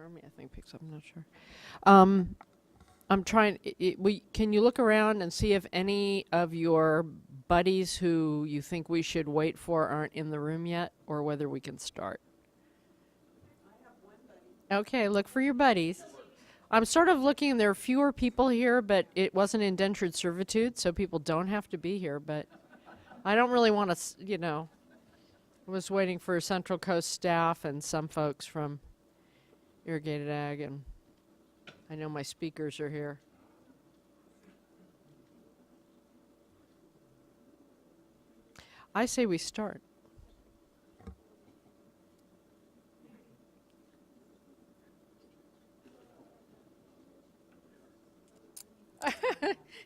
Army, I think, picks up. I'm not sure. I'm trying. Can you look around and see if any of your buddies who you think we should wait for aren't in the room yet, or whether we can start? I have one buddy. Okay, look for your buddies. I'm sort of looking. There are fewer people here, but it wasn't indentured servitude, so people don't have to be here. But I don't really want to, I was waiting for Central Coast staff and some folks from Irrigated Ag, and I know my speakers are here. I say we start.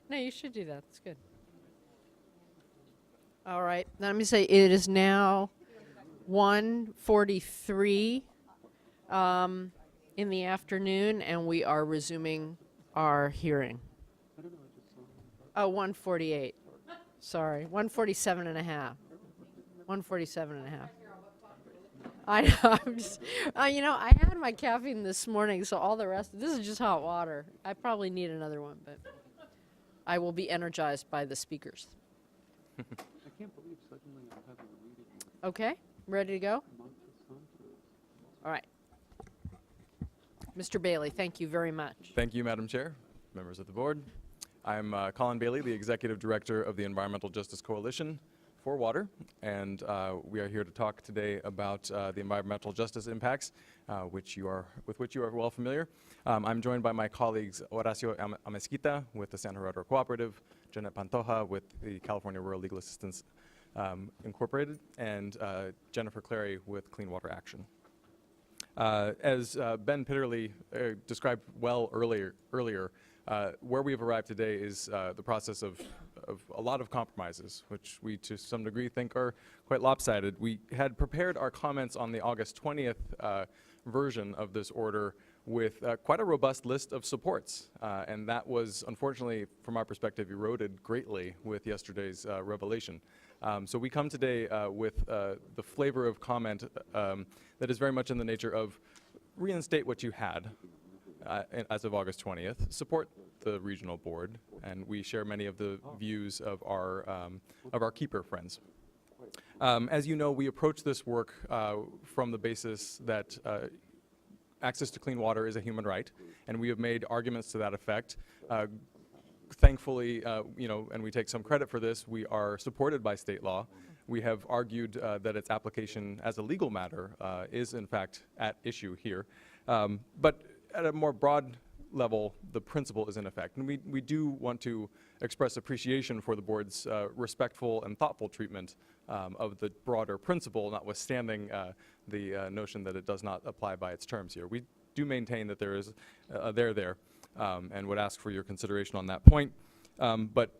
No, you should do that. That's good. All right. Let me say it is now 1:43 in the afternoon, and we are resuming our hearing. Oh, 1:48. Sorry, 1:47 and a half. 1:47 and a half. I know. I'm just, I had my caffeine this morning, so all the rest. This is just hot water. I probably need another one, but I will be energized by the speakers. I can't believe suddenly I'm having to read it. Okay, ready to go? All right. Mr. Bailey, thank you very much. Thank you, Madam Chair, members of the board. I'm Colin Bailey, the Executive Director of the Environmental Justice Coalition for Water, and we are here to talk today about the environmental justice impacts, with which you are well familiar. I'm joined by my colleagues Horacio Amezquita with the San Gerardo Cooperative, Janet Pantoja with the California Rural Legal Assistance Incorporated, and Jennifer Clary with Clean Water Action. As Ben Pitterly described well earlier, where we've arrived today is the process of a lot of compromises, which we to some degree think are quite lopsided. We had prepared our comments on the August 20th version of this order with quite a robust list of supports, and that was unfortunately, from our perspective, eroded greatly with yesterday's revelation. So we come today with the flavor of comment that is very much in the nature of reinstate what you had as of August 20th, support the regional board, and we share many of the views of our keeper friends. As you know, we approach this work from the basis that access to clean water is a human right, and we have made arguments to that effect. Thankfully, and we take some credit for this, we are supported by state law. We have argued that its application as a legal matter is in fact at issue here. But at a more broad level, the principle is in effect. And we do want to express appreciation for the board's respectful and thoughtful treatment of the broader principle, notwithstanding the notion that it does not apply by its terms here. We do maintain that there is a there, and would ask for your consideration on that point. But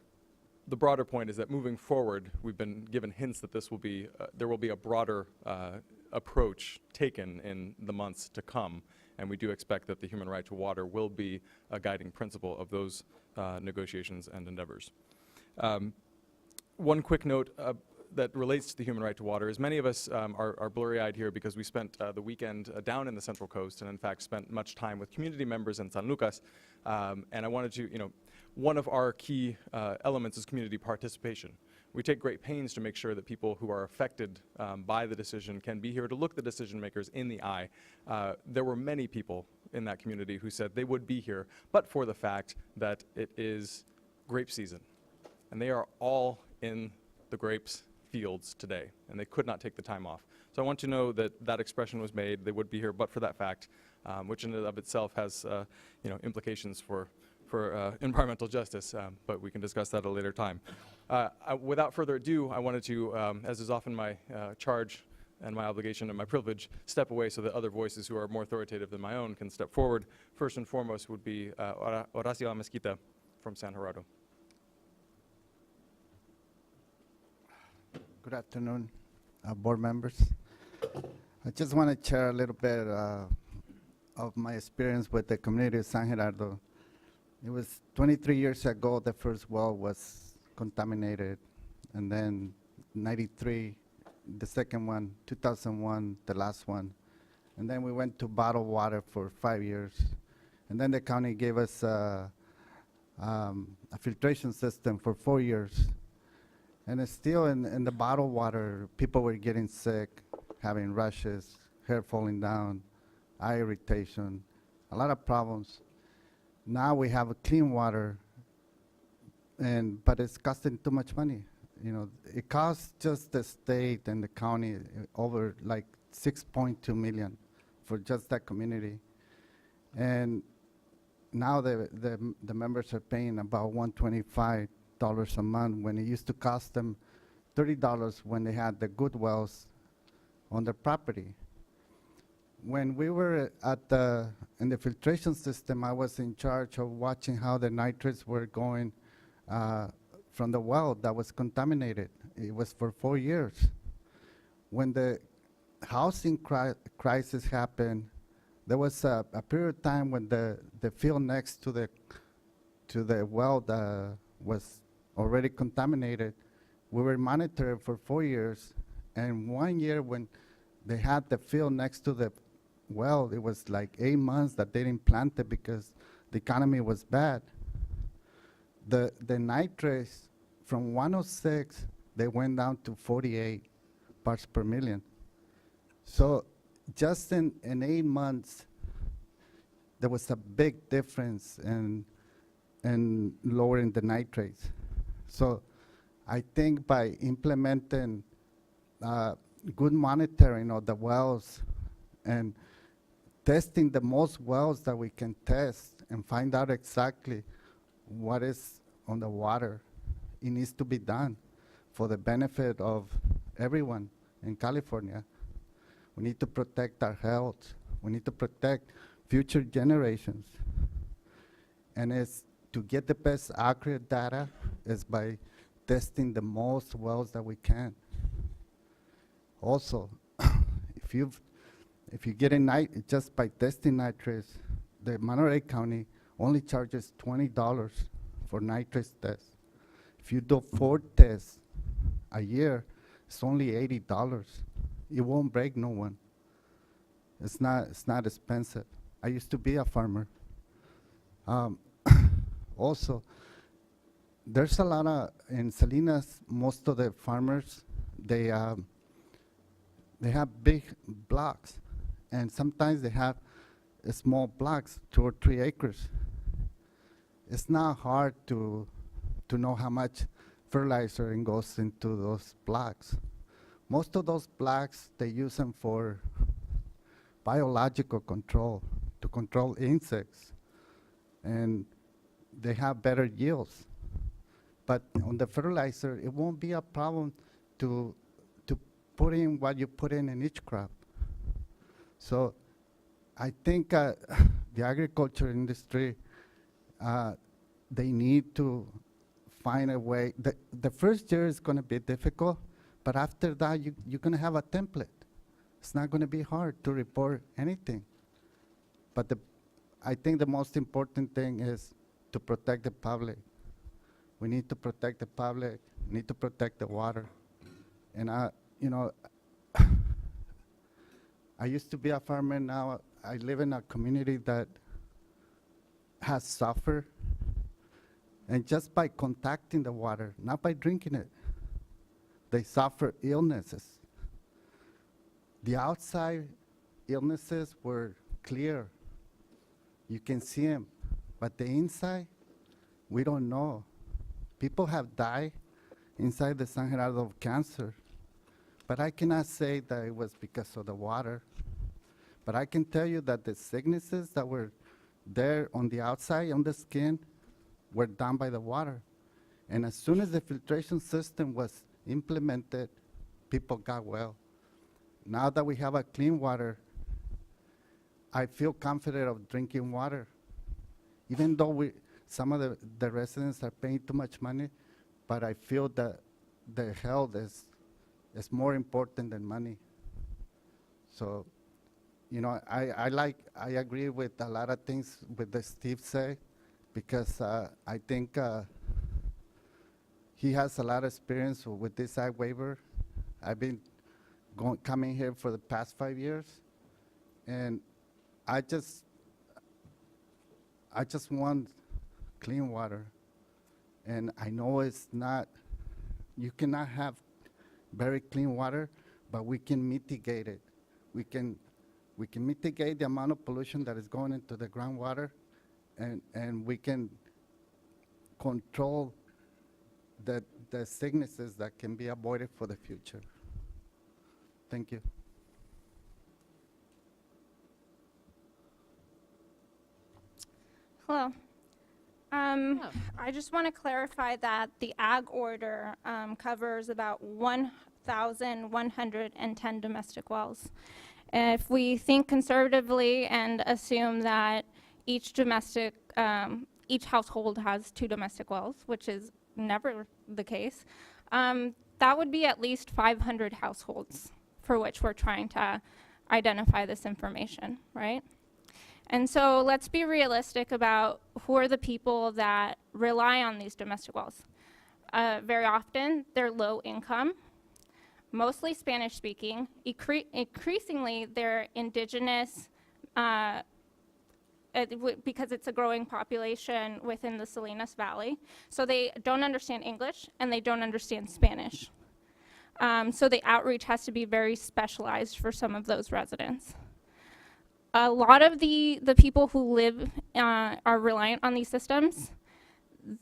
the broader point is that moving forward, we've been given hints that this will be, there will be a broader approach taken in the months to come, and we do expect that the human right to water will be a guiding principle of those negotiations and endeavors. One quick note that relates to the human right to water is many of us are blurry-eyed here because we spent the weekend down in the Central Coast and in fact spent much time with community members in San Lucas, and I wanted to, one of our key elements is community participation. We take great pains to make sure that people who are affected by the decision can be here to look the decision makers in the eye. There were many people in that community who said they would be here, but for the fact that it is grape season, and they are all in the grapes fields today, and they could not take the time off. So I want to know that that expression was made. They would be here but for that fact, which in and of itself has implications for environmental justice, but we can discuss that at a later time. Without further ado, I wanted to, as is often my charge and my obligation and my privilege, step away so that other voices who are more authoritative than my own can step forward. First and foremost would be Horacio Amezquita from San Gerardo. Good afternoon, board members. I just want to share a little bit of my experience with the community of San Gerardo. It was 23 years ago the first well was contaminated, and then 93 the second one, 2001 the last one, And then we went to bottled water for 5 years. And then the county gave us a filtration system for 4 years. And it's still in the bottled water, people were getting sick, having rashes, hair falling down, eye irritation, a lot of problems. Now we have a clean water, but it's costing too much money. You know, it costs just the state and the county over like 6.2 million for just that community. And now the members are paying about $125 a month when it used to cost them $30 when they had the good wells on their property. When we were in the filtration system, I was in charge of watching how the nitrates were going from the well that was contaminated. It was for 4 years. When the housing crisis happened, there was a period of time when the field next to the well that was already contaminated, we were monitored for 4 years. And 1 year when they had the field next to the well, it was like 8 months that they didn't plant it because the economy was bad. The nitrates from 106, they went down to 48 parts per million. So just in 8 months, there was a big difference in lowering the nitrates. So I think by implementing good monitoring of the wells and testing the most wells that we can test and find out exactly what is on the water, it needs to be done for the benefit of everyone in California. We need to protect our health. We need to protect future generations. And it's to get the best accurate data is by testing the most wells that we can. Also, if you get just by testing nitrates, the Monterey County only charges $20 for nitrates tests. If you do 4 tests a year, it's only $80. It won't break no one. It's not expensive. I used to be a farmer. Also, there's a lot of, in Salinas, most of the farmers, they have big blocks, and sometimes they have small blocks, 2 or 3 acres. It's not hard to know how much fertilizer goes into those blocks. Most of those blocks, they use them for biological control, to control insects, and they have better yields. But on the fertilizer, it won't be a problem to put in what you put in each crop. So I think the agriculture industry, they need to find a way. The first year is going to be difficult, but after that, you're going to have a template. It's not going to be hard to report anything. But I think the most important thing is to protect the public. We need to protect the public. We need to protect the water. And you know, I used to be a farmer. Now I live in a community that has suffered. And just by contacting the water, not by drinking it, they suffer illnesses. The outside illnesses were clear. You can see them. But the inside, we don't know. People have died inside the San Gerardo of cancer. But I cannot say that it was because of the water. But I can tell you that the sicknesses that were there on the outside, on the skin, were done by the water. And as soon as the filtration system was implemented, people got well. Now that we have a clean water, I feel confident of drinking water. Even though some of the residents are paying too much money, but I feel that the health is more important than money. So, you know, I agree with a lot of things with the Steve said, because I think he has a lot of experience with this ag waiver. I've been coming here for the past 5 years, And I just want clean water. And I know it's not, you cannot have very clean water, but we can mitigate it. We can mitigate the amount of pollution that is going into the groundwater, and we can control the sicknesses that can be avoided for the future. Thank you. Hello. Yeah. I just want to clarify that the ag order covers about 1,110 domestic wells. If we think conservatively and assume that each household has 2 domestic wells, which is never the case, that would be at least 500 households for which we're trying to identify this information, right? And so let's be realistic about who are the people that rely on these domestic wells. Very often, they're low income, mostly Spanish speaking. Increasingly, they're indigenous because it's a growing population within the Salinas Valley. So they don't understand English and they don't understand Spanish. So the outreach has to be very specialized for some of those residents. A lot of the people who live are reliant on these systems.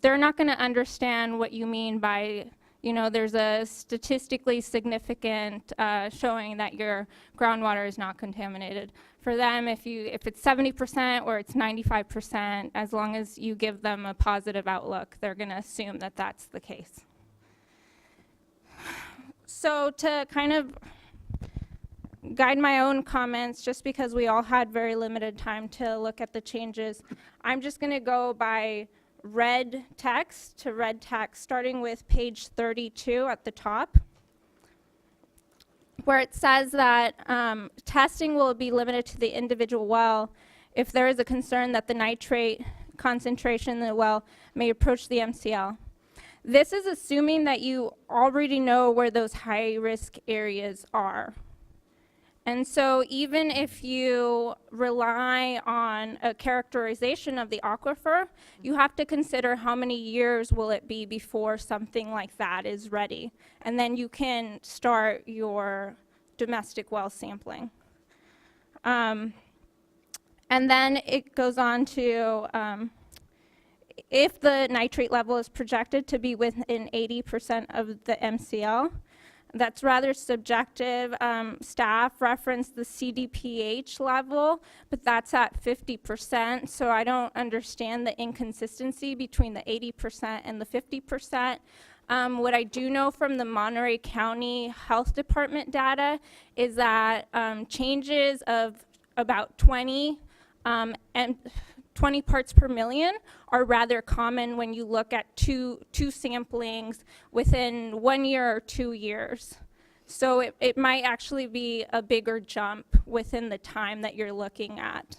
They're not going to understand what you mean by, there's a statistically significant showing that your groundwater is not contaminated. For them, if it's 70% or it's 95%, as long as you give them a positive outlook, they're going to assume that that's the case. So to kind of guide my own comments, just because we all had very limited time to look at the changes, I'm just going to go by red text to red text, starting with page 32 at the top, where it says that testing will be limited to the individual well if there is a concern that the nitrate concentration in the well may approach the MCL. This is assuming that you already know where those high-risk areas are. And so even if you rely on a characterization of the aquifer, you have to consider how many years will it be before something like that is ready. And then you can start your domestic well sampling. And then it goes on to, if the nitrate level is projected to be within 80% of the MCL, that's rather subjective. Staff referenced the CDPH level, but that's at 50%, so I don't understand the inconsistency between the 80% and the 50%. What I do know from the Monterey County Health Department data is that changes of about 20 parts per million are rather common when you look at two samplings within 1 year or 2 years. So it might actually be a bigger jump within the time that you're looking at.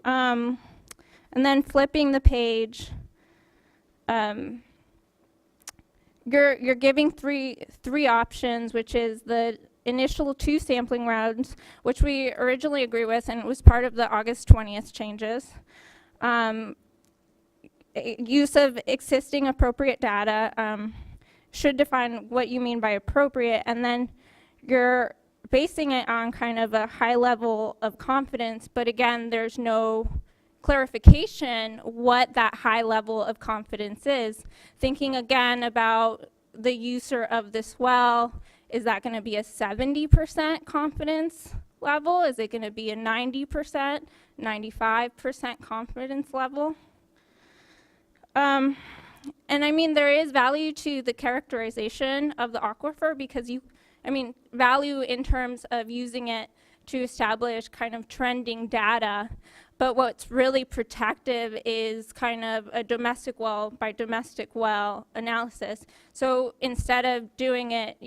And then flipping the page, you're giving three options, which is the initial 2 sampling rounds, which we originally agree with, and it was part of the August 20th changes. Use of existing appropriate data should define what you mean by appropriate, and then you're basing it on kind of a high level of confidence, but again, there's no clarification what that high level of confidence is. Thinking again about the user of this well, is that going to be a 70% confidence level? Is it going to be a 90%, 95% confidence level? And I mean, there is value to the characterization of the aquifer because value in terms of using it to establish kind of trending data. But what's really protective is kind of a domestic well by domestic well analysis. So instead of doing it,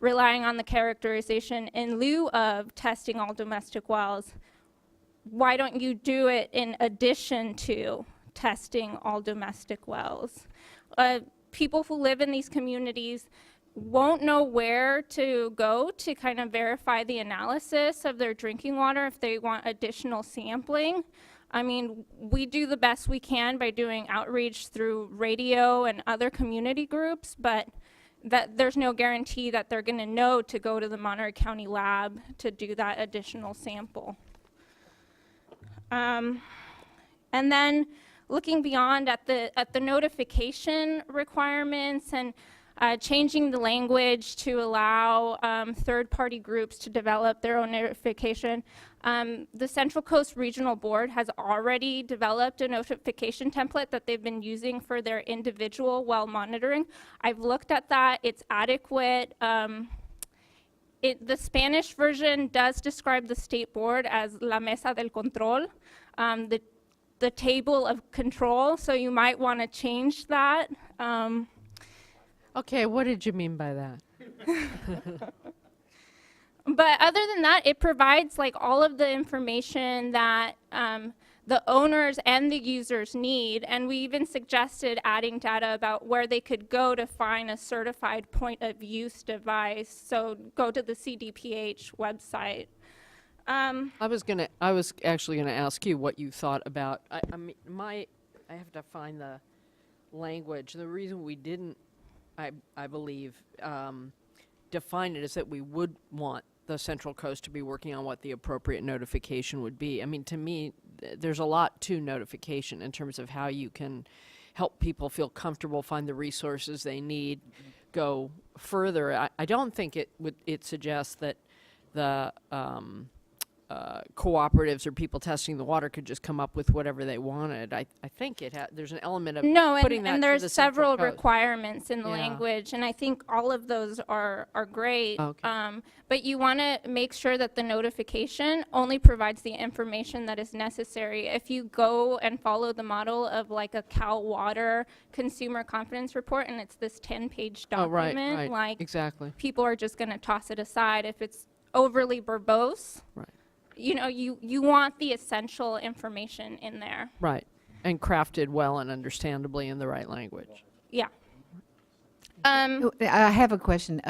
relying on the characterization in lieu of testing all domestic wells, why don't you do it in addition to testing all domestic wells? People who live in these communities won't know where to go to kind of verify the analysis of their drinking water if they want additional sampling. I mean, we do the best we can by doing outreach through radio and other community groups, but that there's no guarantee that they're going to know to go to the Monterey County lab to do that additional sample. And then looking beyond at the notification requirements and changing the language to allow third-party groups to develop their own notification. The Central Coast Regional Board has already developed a notification template that they've been using for their individual well monitoring. I've looked at that. It's adequate. The Spanish version does describe the state board as la mesa del control, the table of control, so you might want to change that. Okay, what did you mean by that? But other than that, it provides like all of the information that the owners and the users need, and we even suggested adding data about where they could go to find a certified point of use device. So go to the CDPH website. I was actually gonna ask you what you thought about. I have to find the language. The reason we didn't, I believe, define it is that we would want the Central Coast to be working on what the appropriate notification would be. I mean, to me, there's a lot to notification in terms of how you can help people feel comfortable, find the resources they need, go further. I don't think it suggests that the cooperatives or people testing the water could just come up with whatever they wanted. I think there's an element of No, putting that and to there's the Central several Coast. requirements in the Yeah. language, and I think all of those are great. Okay. But you want to make sure that the notification only provides the information that is necessary. If you go and follow the model of like a Cal Water Consumer Confidence Report, and it's this 10-page Oh, document, right, like exactly. people are just going to toss it aside if it's overly verbose. Right. You know, you want the essential information in there. Right, and crafted well and understandably in the right language. Yeah. I have a question.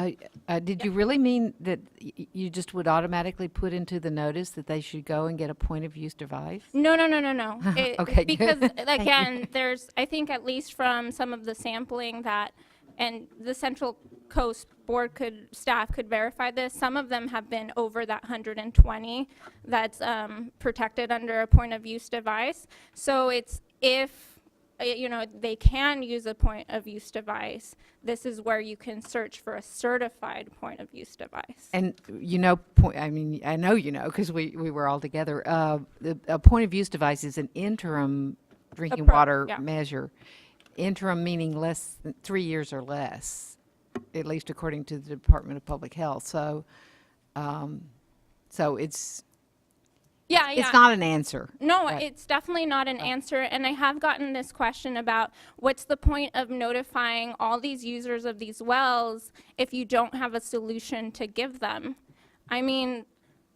Did you really mean that you just would automatically put into the notice that they should go and get a point of use device? No. Okay, good. Because Thank again, there's, I think at least from some of the sampling that, and the Central Coast Board staff could verify this, some of them have been over that 120 that's protected under a point of use device. So it's if, you know, they can use a point of use device, this is where you can search for a certified point of use device. And you know, I mean, I know you know because we were all together. A point of use device is an interim drinking water yeah. measure. Interim meaning less than 3 years or less, at least according to the Department of Public Health. So, so it's It's not an answer. No, Right. it's definitely not an answer. And I have gotten this question about what's the point of notifying all these users of these wells if you don't have a solution to give them? I mean,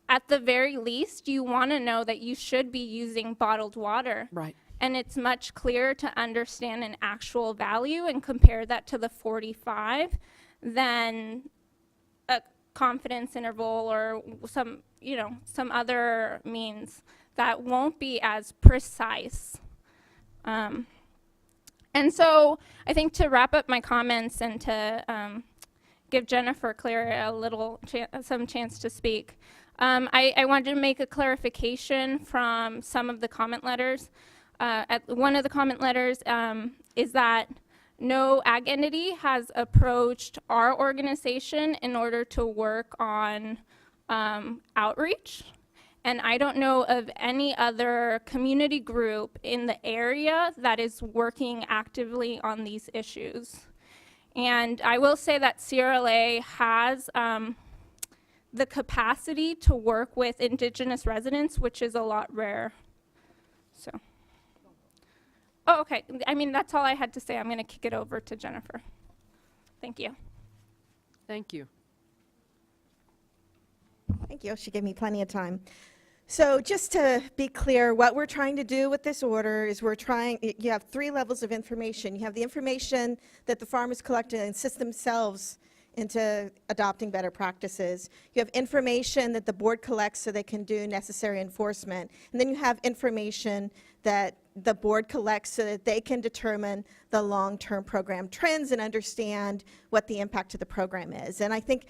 at the very least, you want to know that you should be using bottled water. Right. And it's much clearer to understand an actual value and compare that to the 45 than a confidence interval or some, you know, some other means that won't be as precise. And so I think to wrap up my comments and to give Jennifer Clear a little some chance to speak, I wanted to make a clarification from some of the comment letters. One of the comment letters is that no ag entity has approached our organization in order to work on outreach. And I don't know of any other community group in the area that is working actively on these issues. And I will say that CRLA has the capacity to work with Indigenous residents, which is a lot rare. So. Oh, okay. I mean, that's all I had to say. I'm going to kick it over to Jennifer. Thank you. Thank you. Thank you. She gave me plenty of time. So just to be clear, what we're trying to do with this order is you have 3 levels of information. You have the information that the farmers collect and assist themselves into adopting better practices. You have information that the board collects so they can do necessary enforcement. And then you have information that the board collects so that they can determine the long-term program trends and understand what the impact of the program is. And I think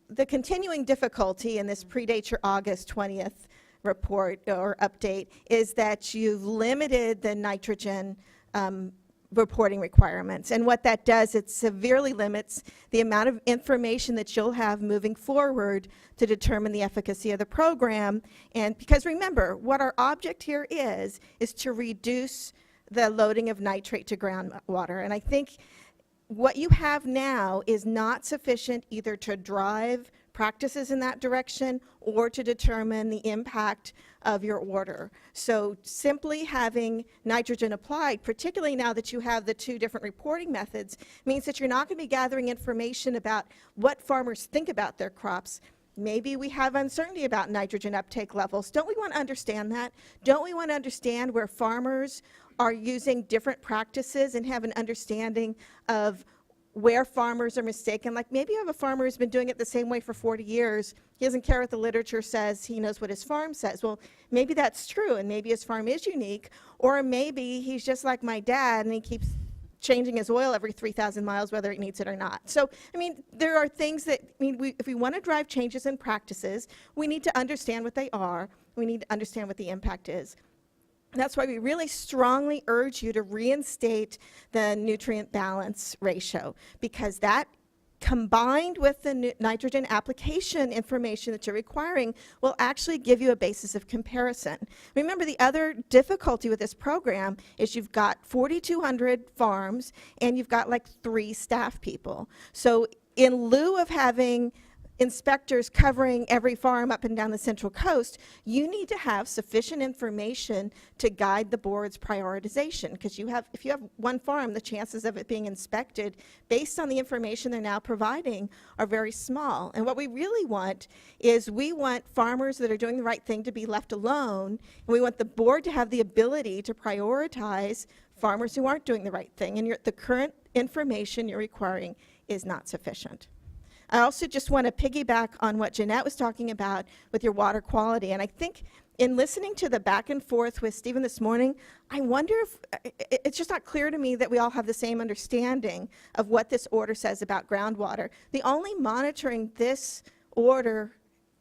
the continuing difficulty, and this predates your August 20th report or update, is that you've limited the nitrogen reporting requirements. And what that does, it severely limits the amount of information that you'll have moving forward to determine the efficacy of the program. And because remember, what our object here is to reduce the loading of nitrate to groundwater. And I think what you have now is not sufficient either to drive practices in that direction or to determine the impact of your order. So simply having nitrogen applied, particularly now that you have the two different reporting methods, means that you're not going to be gathering information about what farmers think about their crops. Maybe we have uncertainty about nitrogen uptake levels. Don't we want to understand that? Don't we want to understand where farmers are using different practices and have an understanding of where farmers are mistaken? Like maybe you have a farmer who's been doing it the same way for 40 years. He doesn't care what the literature says. He knows what his farm says. Well, maybe that's true, and maybe his farm is unique, or maybe he's just like my dad and he keeps changing his oil every 3,000 miles, whether he needs it or not. So, I mean, there are things that, if we want to drive changes in practices, we need to understand what they are. We need to understand what the impact is. That's why we really strongly urge you to reinstate the nutrient balance ratio, because that, combined with the nitrogen application information that you're requiring, will actually give you a basis of comparison. Remember, the other difficulty with this program is you've got 4,200 farms and you've got like 3 staff people. So in lieu of having inspectors covering every farm up and down the Central Coast, you need to have sufficient information to guide the board's prioritization, because if you have one farm, the chances of it being inspected based on the information they're now providing are very small. And what we really want is we want farmers that are doing the right thing to be left alone, and we want the board to have the ability to prioritize farmers who aren't doing the right thing, and the current information you're requiring is not sufficient. I also just want to piggyback on what Jeanette was talking about with your water quality. And I think in listening to the back and forth with Stephen this morning, I wonder if it's just not clear to me that we all have the same understanding of what this order says about groundwater. The only monitoring this order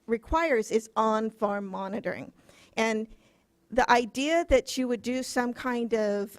requires is on-farm monitoring. And the idea that you would do some kind of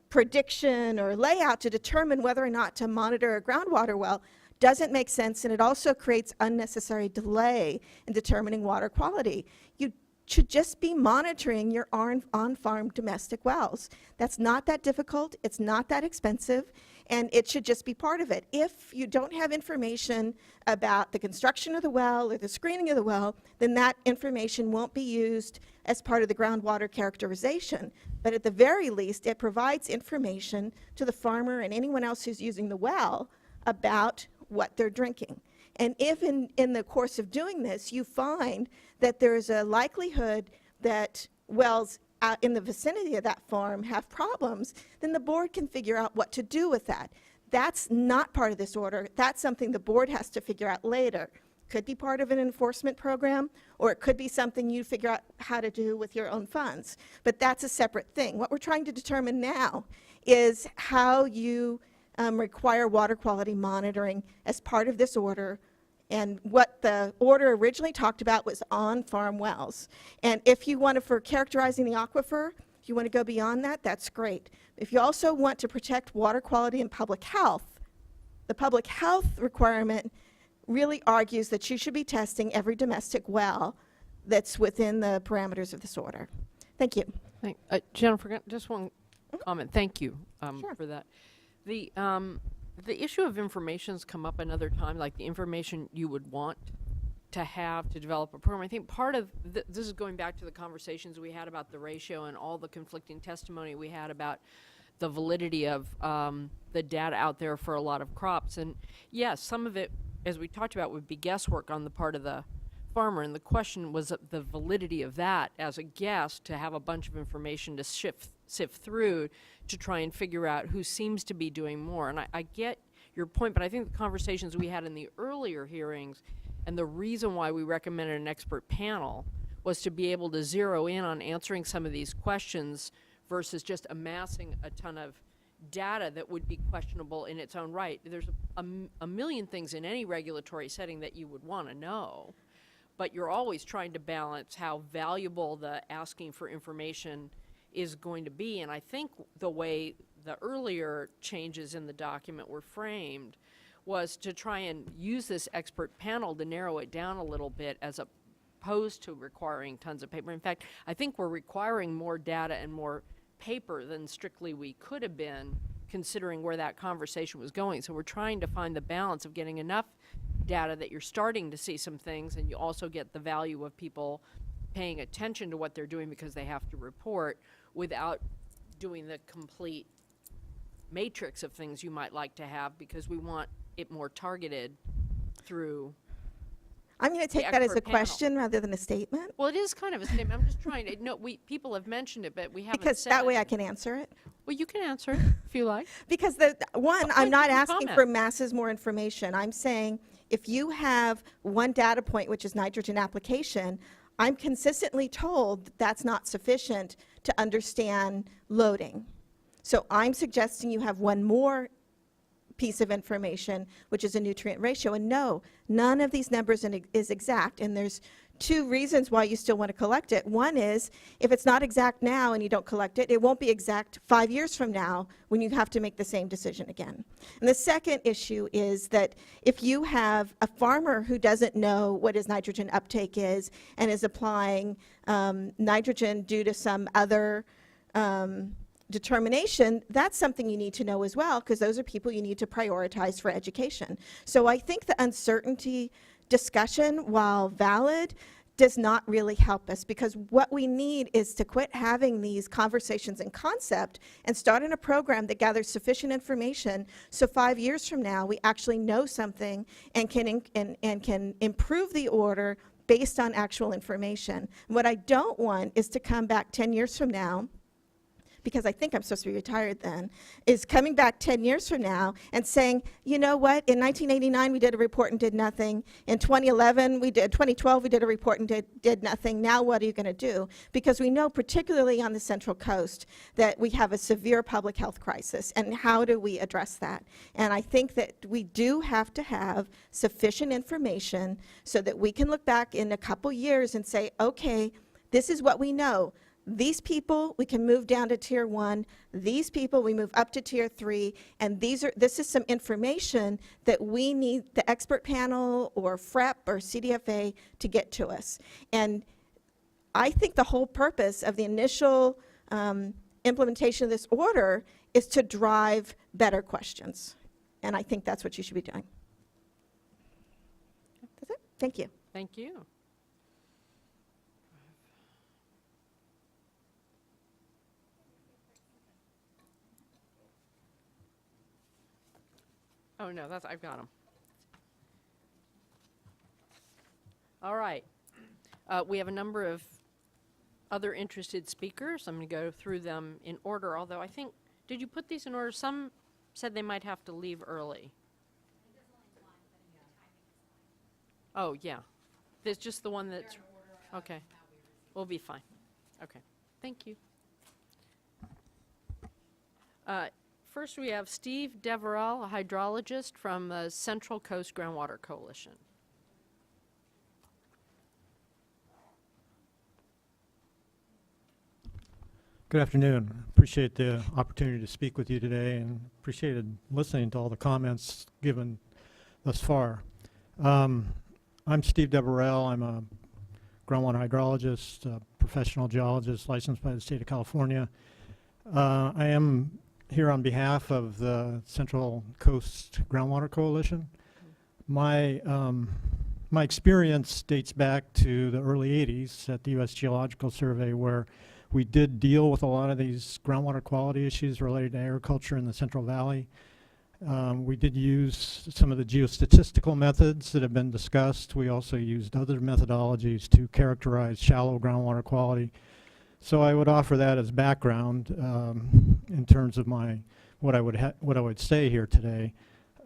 prediction or layout to determine whether or not to monitor a groundwater well doesn't make sense, and it also creates unnecessary delay in determining water quality. You should just be monitoring your on-farm domestic wells. That's not that difficult, it's not that expensive, and it should just be part of it. If you don't have information about the construction of the well or the screening of the well, then that information won't be used as part of the groundwater characterization. But at the very least, it provides information to the farmer and anyone else who's using the well about what they're drinking. And if in the course of doing this, you find that there's a likelihood that wells out in the vicinity of that farm have problems, then the board can figure out what to do with that. That's not part of this order. That's something the board has to figure out later. Could be part of an enforcement program, or it could be something you figure out how to do with your own funds. But that's a separate thing. What we're trying to determine now is how you require water quality monitoring as part of this order. And what the order originally talked about was on-farm wells. And if you want to, for characterizing the aquifer, if you want to go beyond that, that's great. If you also want to protect water quality and public health, the public health requirement really argues that you should be testing every domestic well that's within the parameters of this order. Thank you. Jennifer, just one comment. Thank you Sure. for that. The issue of information's come up another time, like the information you would want to have to develop a program. I think part of this is going back to the conversations we had about the ratio and all the conflicting testimony we had about the validity of the data out there for a lot of crops. And yes, some of it, as we talked about, would be guesswork on the part of the farmer. And the question was the validity of that as a guess, to have a bunch of information to sift through to try and figure out who seems to be doing more. And I get your point, but I think the conversations we had in the earlier hearings and the reason why we recommended an expert panel was to be able to zero in on answering some of these questions versus just amassing a ton of data that would be questionable in its own right. There's a million things in any regulatory setting that you would want to know, but you're always trying to balance how valuable the asking for information is going to be. And I think the way the earlier changes in the document were framed was to try and use this expert panel to narrow it down a little bit as opposed to requiring tons of paper. In fact, I think we're requiring more data and more paper than strictly we could have been, considering where that conversation was going. So we're trying to find the balance of getting enough data that you're starting to see some things, and you also get the value of people paying attention to what they're doing because they have to report, without doing the complete matrix of things you might like to have, because we want it more targeted through. I'm going to take that as a question rather than a statement, Well, it is kind of a statement. I'm just trying to, no, people have mentioned it, but we haven't because said that way it. I can answer it. Well, you can answer it if you like. Because I'm please, not you can asking comment. for masses more information. I'm saying if you have one data point, which is nitrogen application, I'm consistently told that's not sufficient to understand loading. So I'm suggesting you have one more piece of information, which is a nutrient ratio. And no, none of these numbers is exact. And there's two reasons why you still want to collect it. One is, if it's not exact now and you don't collect it, it won't be exact 5 years from now when you have to make the same decision again. And the second issue is that if you have a farmer who doesn't know what his nitrogen uptake is and is applying nitrogen due to some other determination, that's something you need to know as well, because those are people you need to prioritize for education. So I think the uncertainty discussion, while valid, does not really help us, because what we need is to quit having these conversations in concept and start in a program that gathers sufficient information so 5 years from now we actually know something and can improve the order based on actual information. What I don't want is to come back 10 years from now, because I think I'm supposed to be retired then, is coming back 10 years from now and saying, you know what, in 1989 we did a report and did nothing. In 2012 we did a report and did nothing. Now what are you going to do? Because we know, particularly on the Central Coast, that we have a severe public health crisis, and how do we address that? And I think that we do have to have sufficient information so that we can look back in a couple years and say, okay, this is what we know. These people, we can move down to tier 1. These people, we move up to tier 3. And this is some information that we need the expert panel or FREP or CDFA to get to us. And I think the whole purpose of the initial implementation of this order is to drive better questions. And I think that's what you should be doing. That's it. Thank you. Thank you. Oh, no, I've got them. All right. We have a number of other interested speakers. I'm going to go through them in order, although I think, did you put these in order? Some said they might have to leave early. Oh, yeah. There's just the one that's, okay. We'll be fine. Okay. Thank you. First, we have Steve Deverell, a hydrologist from the Central Coast Groundwater Coalition. Good afternoon. Appreciate the opportunity to speak with you today, and appreciated listening to all the comments given thus far. I'm Steve Deverell. I'm a groundwater hydrologist, a professional geologist licensed by the state of California. I am here on behalf of the Central Coast Groundwater Coalition. My experience dates back to the early 80s at the U.S. Geological Survey, where we did deal with a lot of these groundwater quality issues related to agriculture in the Central Valley. We did use some of the geostatistical methods that have been discussed. We also used other methodologies to characterize shallow groundwater quality. So I would offer that as background in terms of what I would say here today.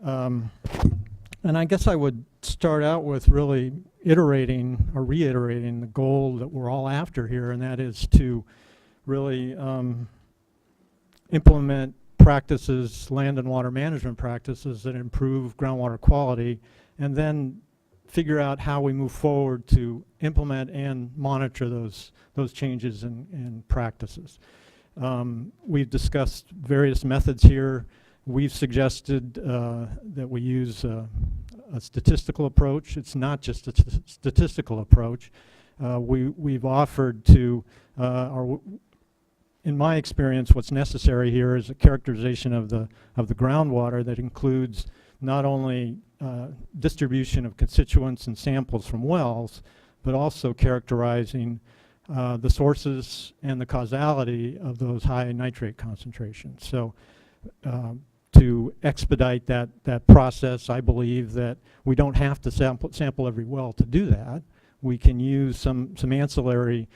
And I guess I would start out with really iterating or reiterating the goal that we're all after here, and that is to really implement practices, land and water management practices that improve groundwater quality, and then figure out how we move forward to implement and monitor those changes in practices. We've discussed various methods here. We've suggested that we use a statistical approach. It's not just a statistical approach. We've offered to, in my experience, what's necessary here is a characterization of the groundwater that includes not only distribution of constituents and samples from wells, but also characterizing the sources and the causality of those high nitrate concentrations. So to expedite that process, I believe that we don't have to sample every well to do that. We can use some ancillary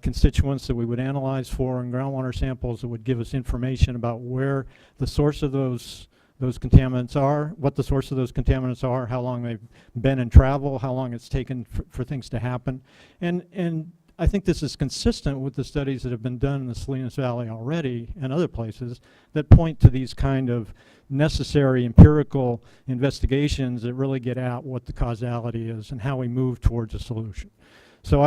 constituents that we would analyze for in groundwater samples that would give us information about where the source of those contaminants are, what the source of those contaminants are, how long they've been in travel, how long it's taken for things to happen. And I think this is consistent with the studies that have been done in the Salinas Valley already and other places that point to these kind of necessary empirical investigations that really get at what the causality is and how we move towards a solution. So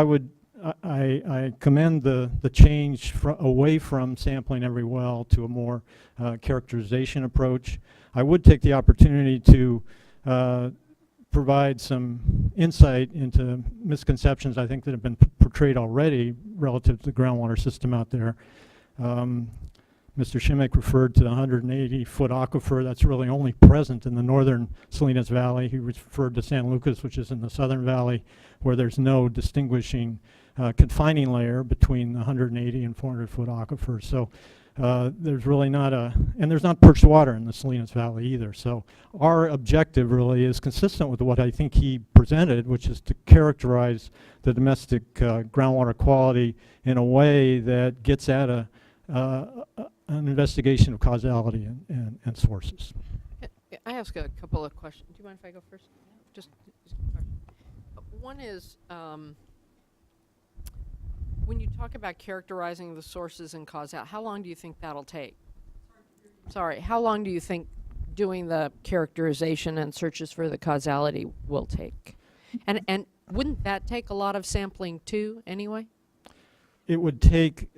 I commend the change away from sampling every well to a more characterization approach. I would take the opportunity to provide some insight into misconceptions I think that have been portrayed already relative to the groundwater system out there. Mr. Shimek referred to the 180-foot aquifer that's really only present in the northern Salinas Valley. He referred to San Lucas, which is in the southern valley, where there's no distinguishing confining layer between the 180 and 400-foot aquifer. So there's really not and there's not perched water in the Salinas Valley either. So our objective really is consistent with what I think he presented, which is to characterize the domestic groundwater quality in a way that gets at an investigation of causality and sources. I ask a couple of questions. Do you mind if I go first? Just one is, when you talk about characterizing the sources and causality, how long do you think that'll take? Sorry, how long do you think doing the characterization and searches for the causality will take? And wouldn't that take a lot of sampling too, anyway? It would take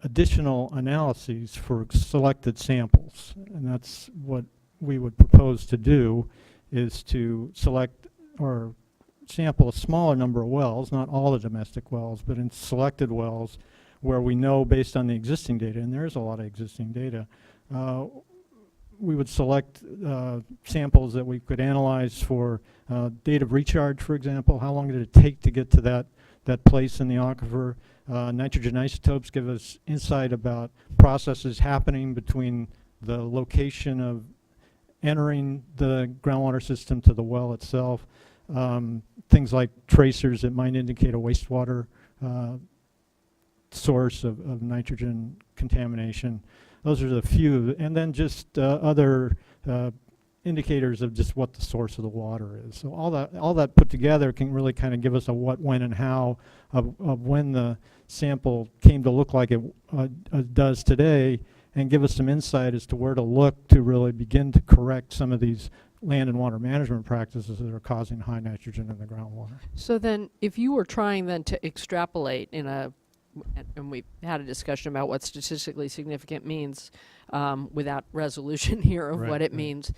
additional analyses for selected samples, and that's what we would propose to do, is to select or sample a smaller number of wells, not all the domestic wells, but in selected wells where we know based on the existing data, and there is a lot of existing data, we would select samples that we could analyze for date of recharge, for example. How long did it take to get to that place in the aquifer? Nitrogen isotopes give us insight about processes happening between the location of entering the groundwater system to the well itself. Things like tracers that might indicate a wastewater source of nitrogen contamination. Those are the few, and then just other indicators of just what the source of the water is. So all that put together can really kind of give us a what, when, and how of when the sample came to look like it does today, and give us some insight as to where to look to really begin to correct some of these land and water management practices that are causing high nitrogen in the groundwater. So then, if you were trying then to extrapolate and we had a discussion about what statistically significant means without resolution here of what it means,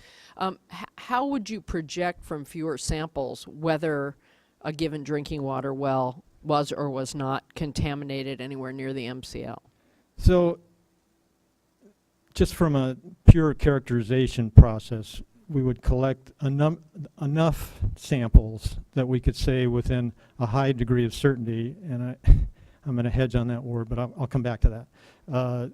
how would you project from fewer samples whether a given drinking water well was or was not contaminated anywhere near the MCL? So just from a pure characterization process, we would collect enough samples that we could say within a high degree of certainty, and I'm going to hedge on that word, but I'll come back to that.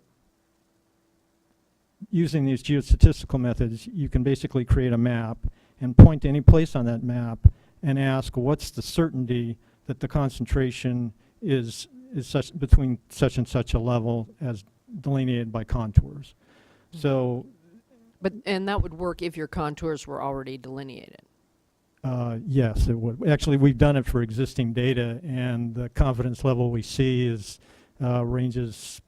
Using these geostatistical methods, you can basically create a map and point to any place on that map and ask what's the certainty that the concentration is such between such and such a level as delineated by contours. So And that would work if your contours were already delineated. Yes, it would. Actually, we've done it for existing data, and the confidence level we see is ranges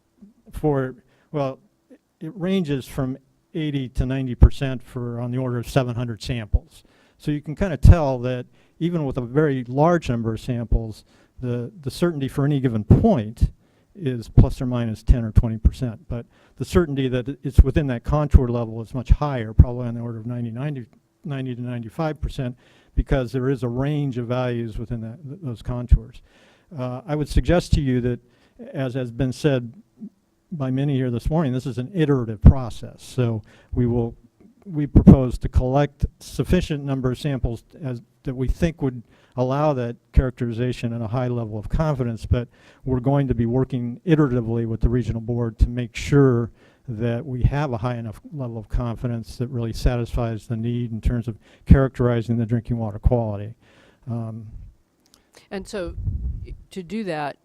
it ranges from 80 to 90% for on the order of 700 samples. So you can kind of tell that even with a very large number of samples, the certainty for any given point is plus or minus 10 or 20%. But the certainty that it's within that contour level is much higher, probably on the order of 90 to 95%, because there is a range of values within those contours. I would suggest to you that, as has been said by many here this morning, this is an iterative process. So we propose to collect sufficient number of samples that we think would allow that characterization at a high level of confidence, but we're going to be working iteratively with the regional board to make sure that we have a high enough level of confidence that really satisfies the need in terms of characterizing the drinking water quality. And so to do that,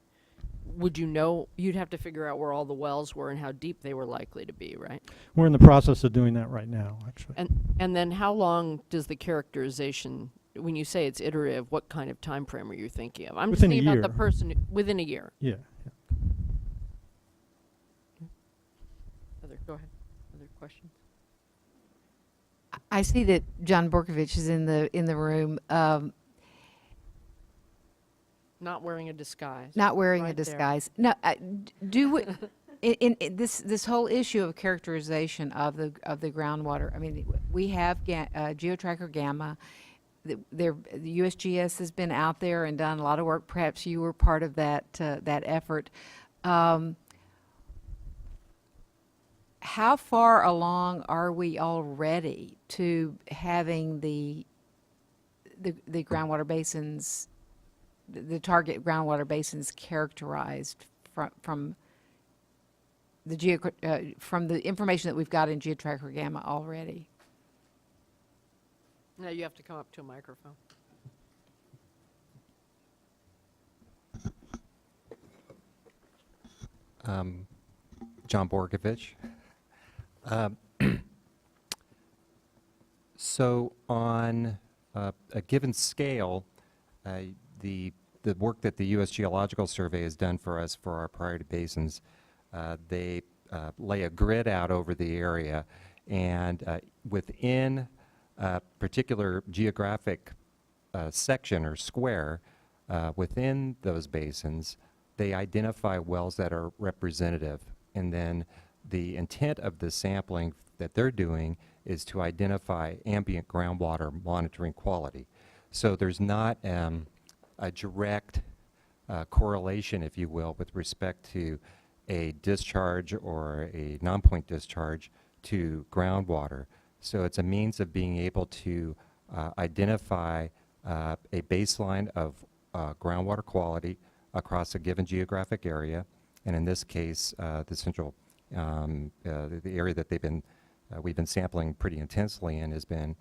would you know, you'd have to figure out where all the wells were and how deep they were likely to be, right? We're in the process of doing that right now, actually. And then how long does the characterization, when you say it's iterative, what kind of time frame are you thinking of? I'm just Within a thinking about year. the person within a year. Yeah. Go ahead. Other questions? I see that John Borkovich is in the room, Not wearing a disguise. not wearing a Right there. disguise. No, do we, in this whole issue of characterization of the groundwater. I mean, we have GeoTracker Gamma. The USGS has been out there and done a lot of work. Perhaps you were part of that effort. How far along are we already to having the groundwater basins, the target groundwater basins characterized from the information that we've got in GeoTracker Gamma already? Now you have to come up to a microphone. John Borkovich. So on a given scale, the work that the U.S. Geological Survey has done for us for our priority basins, they lay a grid out over the area, and within a particular geographic section or square within those basins, they identify wells that are representative, and then the intent of the sampling that they're doing is to identify ambient groundwater monitoring quality. So there's not a direct correlation, if you will, with respect to a discharge or a non-point discharge to groundwater. So it's a means of being able to identify a baseline of groundwater quality across a given geographic area, and in this case, the central, the area that we've been sampling pretty intensely in has been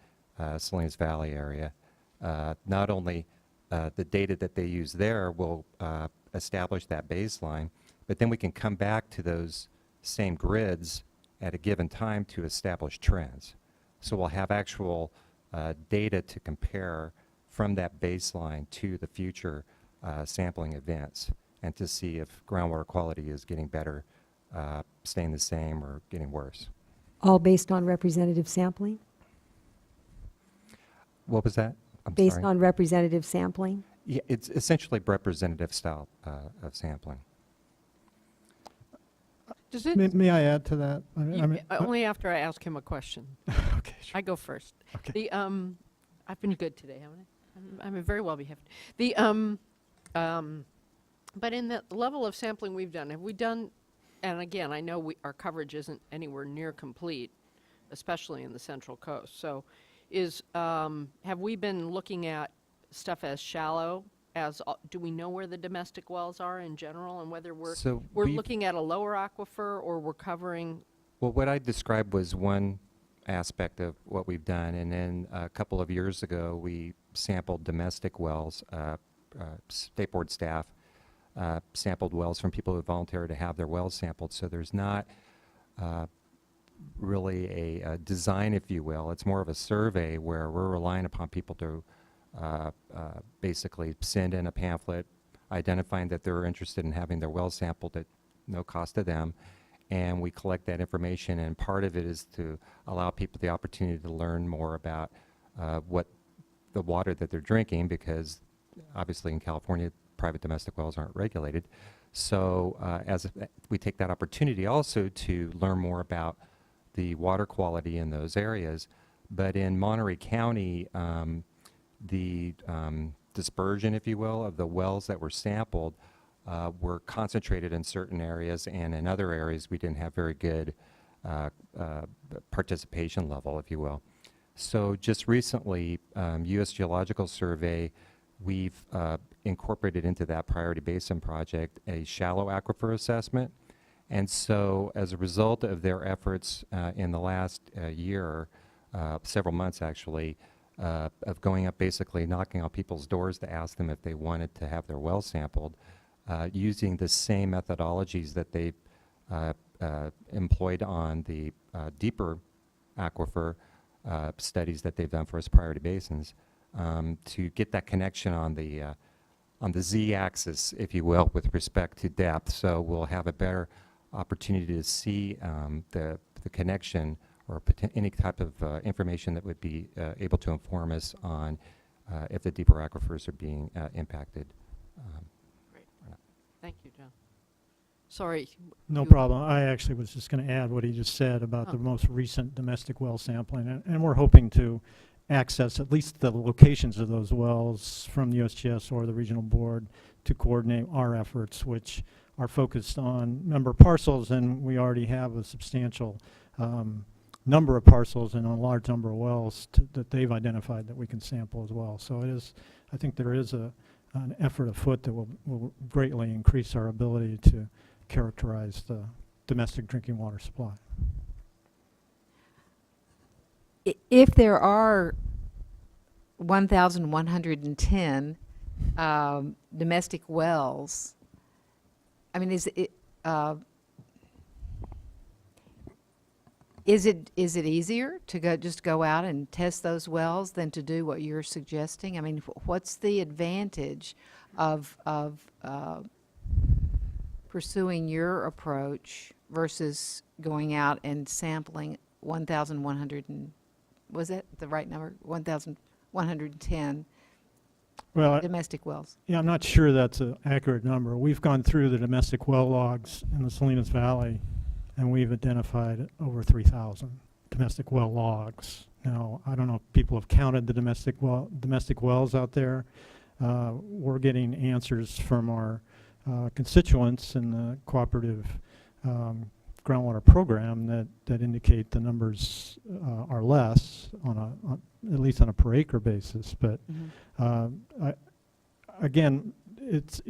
Salinas Valley area. Not only the data that they use there will establish that baseline, but then we can come back to those same grids at a given time to establish trends. So we'll have actual data to compare from that baseline to the future sampling events, and to see if groundwater quality is getting better, staying the same, or getting worse. All based on representative sampling? What was that? I'm Based sorry. on representative sampling? Yeah, it's essentially representative style of sampling. Does it? May I add to that? I mean, Only after I ask him a question. okay, sure. I go first. Okay. The I've been good today, haven't I? I'm very well behaved. The but in the level of sampling we've done, have we done? And again, I know our coverage isn't anywhere near complete, especially in the Central Coast. So, have we been looking at stuff as shallow as? Do we know where the domestic wells are in general, and whether we're we've- looking at a lower aquifer or we're covering? Well, what I described was one aspect of what we've done, and then a couple of years ago we sampled domestic wells. State board staff sampled wells from people who volunteered to have their wells sampled. So there's not really a design, if you will. It's more of a survey where we're relying upon people to basically send in a pamphlet identifying that they're interested in having their well sampled at no cost to them, and we collect that information, and part of it is to allow people the opportunity to learn more about what the water that they're drinking, because obviously in California private domestic wells aren't regulated. So we take that opportunity also to learn more about the water quality in those areas. But in Monterey County, the dispersion, if you will, of the wells that were sampled were concentrated in certain areas, and in other areas we didn't have very good participation level, if you will. So just recently, U.S. Geological Survey, we've incorporated into that priority basin project a shallow aquifer assessment. And so as a result of their efforts in the last year, several months actually, of going up, basically knocking on people's doors to ask them if they wanted to have their well sampled, using the same methodologies that they employed on the deeper aquifer studies that they've done for us priority basins, to get that connection on the z-axis, if you will, with respect to depth. So we'll have a better opportunity to see the connection or any type of information that would be able to inform us on if the deeper aquifers are being impacted. Great. Thank you, John. Sorry. No you- problem. I actually was just going to add what he just said about Oh. the most recent domestic well sampling, and we're hoping to access at least the locations of those wells from the USGS or the regional board to coordinate our efforts, which are focused on member parcels, and we already have a substantial number of parcels and a large number of wells that they've identified that we can sample as well. So it is, I think there is an effort afoot that will greatly increase our ability to characterize the domestic drinking water supply. If there are 1,110 domestic wells, I mean, is it easier to just go out and test those wells than to do what you're suggesting? I mean, what's the advantage of pursuing your approach versus going out and sampling 1,100 and, was that the right number? 1,110 Well, domestic wells. yeah, I'm not sure that's an accurate number. We've gone through the domestic well logs in the Salinas Valley, and we've identified over 3,000 domestic well logs. Now, I don't know if people have counted the domestic wells out there. We're getting answers from our constituents in the cooperative groundwater program that indicate the numbers are less at least on a per acre basis. But again, it's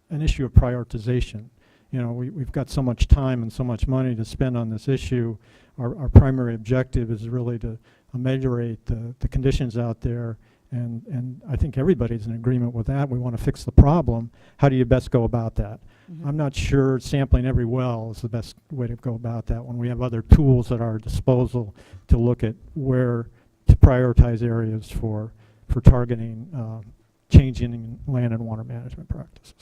an issue of prioritization. You know, we've got so much time and so much money to spend on this issue. Our primary objective is really to ameliorate the conditions out there, and I think everybody's in agreement with that. We want to fix the problem. How do you best go about that? I'm not sure sampling every well is the best way to go about that when we have other tools at our disposal to look at where to prioritize areas for targeting changing land and water management practices.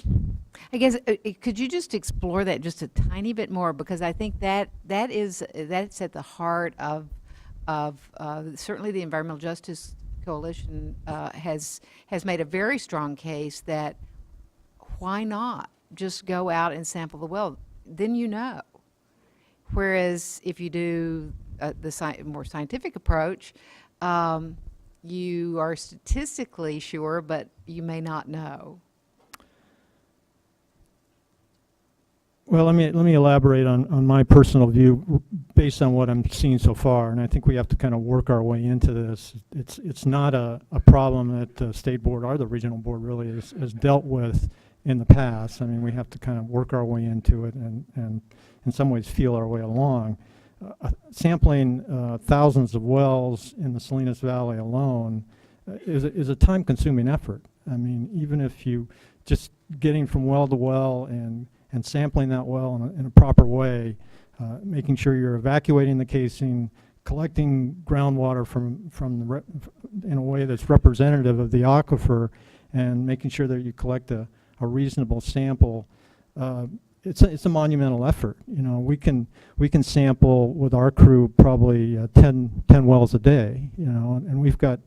I guess, could you just explore that just a tiny bit more? Because I think that's at the heart of certainly the Environmental Justice Coalition has made a very strong case that why not just go out and sample the well? Then you know. Whereas if you do the more scientific approach, you are statistically sure, but you may not know. Well, let me elaborate on my personal view based on what I'm seeing so far, and I think we have to kind of work our way into this. It's not a problem that the state board or the regional board really has dealt with in the past. I mean, we have to kind of work our way into it and in some ways feel our way along. Sampling thousands of wells in the Salinas Valley alone is a time-consuming effort. I mean, even if you just getting from well to well and sampling that well in a proper way, making sure you're evacuating the casing, collecting groundwater from the in a way that's representative of the aquifer, and making sure that you collect a reasonable sample. It's a monumental effort. You know, we can sample with our crew probably 10 wells a day. You know, and we've got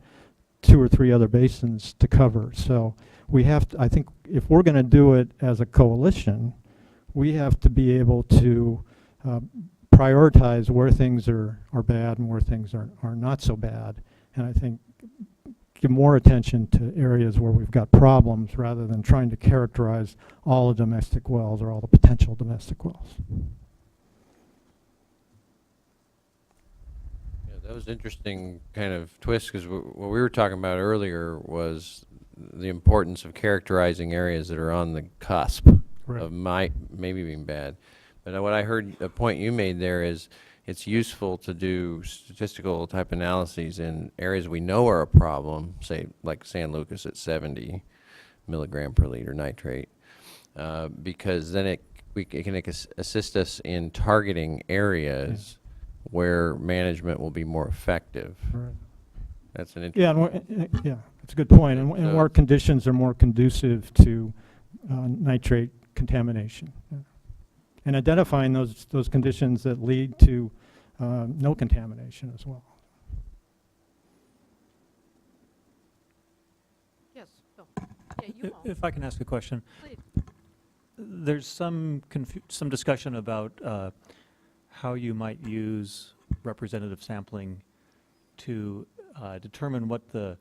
2 or 3 other basins to cover. So we have to, I think, if we're going to do it as a coalition, we have to be able to prioritize where things are bad and where things are not so bad. And I think give more attention to areas where we've got problems rather than trying to characterize all the domestic wells or all the potential domestic wells. Yeah, that was interesting kind of twist, because what we were talking about earlier was the importance of characterizing areas that are on the cusp Right. of maybe being bad. But what I heard, the point you made there is it's useful to do statistical type analyses in areas we know are a problem, say like San Lucas at 70 milligram per liter nitrate, because then it can assist us in targeting areas where management will be more effective. Right. That's an interesting. Yeah, yeah, it's a good point. And where conditions are more conducive to nitrate contamination. Yeah. And identifying those conditions that lead to no contamination as well. Yes, Bill. Yeah, you all. If I can ask a question. Please. There's some discussion about how you might use representative sampling to determine what the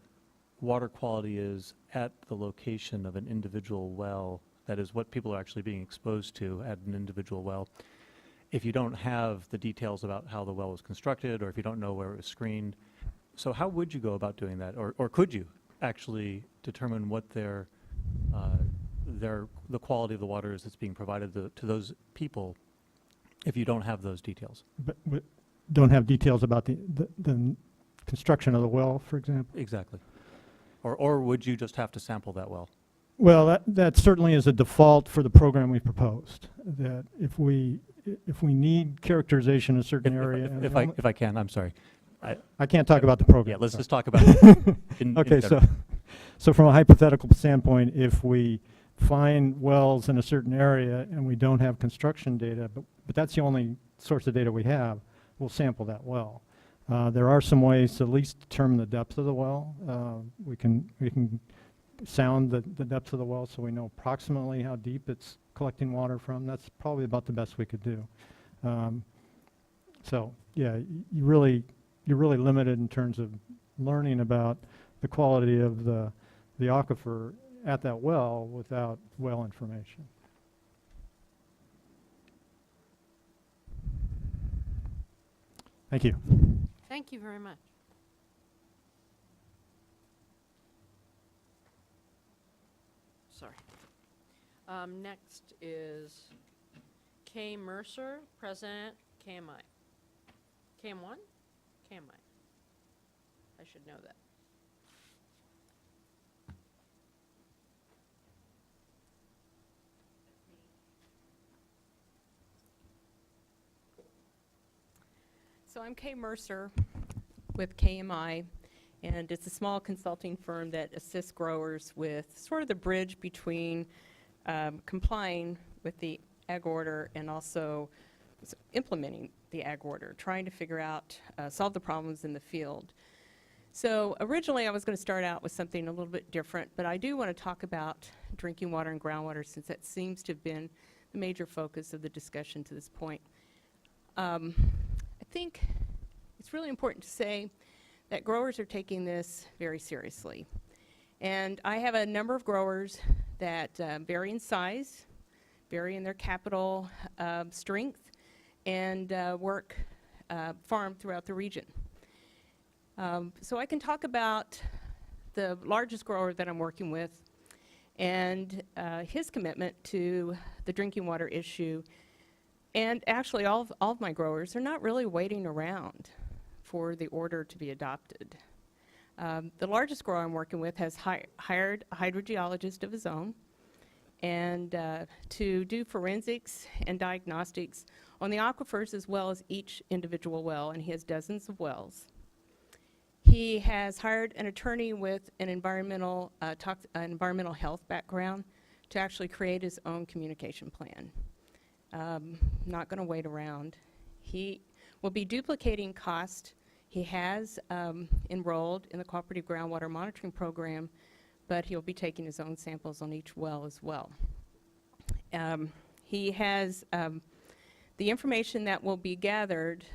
water quality is at the location of an individual well. That is what people are actually being exposed to at an individual well. If you don't have the details about how the well was constructed, or if you don't know where it was screened. So how would you go about doing that? Or could you actually determine what the quality of the water is that's being provided to those people if you don't have those details? But we don't have details about the construction of the well, for example? Exactly. Or would you just have to sample that well? Well, that certainly is a default for the program we proposed, that if we need characterization in a certain area. If I can, I'm sorry. I can't talk about the program. Yeah, let's so. just talk about it. Okay, so from a hypothetical standpoint, if we find wells in a certain area and we don't have construction data, but that's the only source of data we have, we'll sample that well. There are some ways to at least determine the depth of the well. We can sound the depth of the well so we know approximately how deep it's collecting water from. That's probably about the best we could do. So yeah, you're really limited in terms of learning about the quality of the aquifer at that well without well information. Thank you. Thank you very much. Sorry. Next is Kay Mercer, President, KMI. KM1? KMI. I should know that. So I'm Kay Mercer with KMI, and it's a small consulting firm that assists growers with sort of the bridge between complying with the ag order and also implementing the ag order, trying to figure out, solve the problems in the field. So originally I was going to start out with something a little bit different, but I do want to talk about drinking water and groundwater since that seems to have been the major focus of the discussion to this point. I think it's really important to say that growers are taking this very seriously. And I have a number of growers that vary in size, vary in their capital strength, and farm throughout the region. So I can talk about the largest grower that I'm working with and his commitment to the drinking water issue. And actually, all of my growers are not really waiting around for the order to be adopted. The largest grower I'm working with has hired a hydrogeologist of his own, and to do forensics and diagnostics on the aquifers as well as each individual well, and he has dozens of wells. He has hired an attorney with an environmental health background to actually create his own communication plan. Not going to wait around. He will be duplicating cost. He has enrolled in the Cooperative Groundwater Monitoring Program, but he'll be taking his own samples on each well as well. He has the information that will be gathered